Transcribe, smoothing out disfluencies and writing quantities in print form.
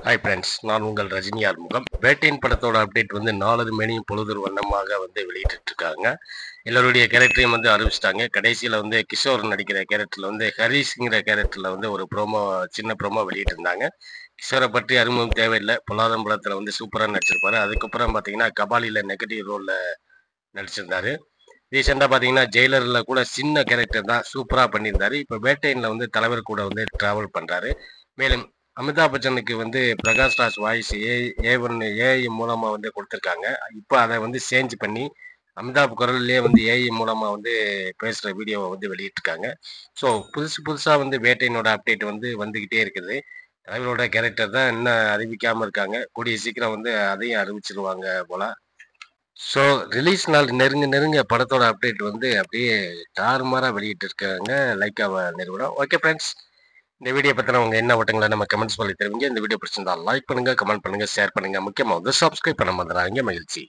Hi friends, நான் உங்கள் ரஜினி ஆறுமுகம். வேட்டையின் படத்தோட அப்டேட் வந்து நாளொரு மேனியும் பொழுதொரு வண்ணமாக வந்து வெளியிட்டு இருக்காங்க. எல்லாருடைய கேரக்டரையும் வந்து அறிவிச்சிட்டாங்க. கடைசியில் வந்து கிஷோர் நடிக்கிற கேரக்டரில் வந்து ஹரிஷ்ங்கிற கேரக்டரில் வந்து ஒரு சின்ன ப்ரோமோ வெளியிட்டிருந்தாங்க. கிஷோரை பற்றி அறிமுகம் தேவையில்லை. பொல்லாதம் படத்தில் வந்து சூப்பராக நடிச்சிருப்பாரு. அதுக்கப்புறம் பார்த்தீங்கன்னா கபாலியில் நெகட்டிவ் ரோலில் நடிச்சிருந்தாரு. ரீசெண்டாக பார்த்தீங்கன்னா ஜெயிலரில் கூட சின்ன கேரக்டர் தான் சூப்பராக பண்ணியிருந்தாரு. இப்போ வேட்டையனில் வந்து தலைவர் கூட வந்து ட்ராவல் பண்ணுறாரு. மேலும் அமிதாப் பச்சனுக்கு வந்து பிரகாஷ் ராஜ் வாய்ஸ் ஏஐ மூலமா வந்து கொடுத்துருக்காங்க. இப்போ அதை வந்து சேஞ்ச் பண்ணி அமிதாப் குரல்லே வந்து ஏஐ மூலமா வந்து பேசுற வீடியோவை வந்து வெளியிட்டிருக்காங்க. ஸோ புதுசா வந்து வேட்டையினோட அப்டேட் வந்து வந்துகிட்டே இருக்குது. தலைவரோட கேரக்டர் தான் இன்னும் அறிவிக்காம இருக்காங்க. கூடிய சீக்கிரம் வந்து அதையும் அறிவிச்சிருவாங்க போல. ஸோ ரிலீஸ் நாள் நெருங்க படத்தோட அப்டேட் வந்து அப்படியே தாறுமாறா வெளியிட்டு இருக்காங்க லைக்கா நிறுவனம். ஓகே ஃப்ரெண்ட்ஸ், இந்த வீடியோ பத்தின உங்க என்ன ஓட்டங்களை நம்ம கமெண்ட்ஸ் பண்ணி தெரிவிங்க. இந்த வீடியோ பிடிச்சிருந்தா லைக் பண்ணுங்க, கமெண்ட் பண்ணுங்க, ஷேர் பண்ணுங்க. முக்கியமாக வந்து சப்ஸ்கிரைப் பண்ண மறந்துடாதீங்க. மகிழ்ச்சி.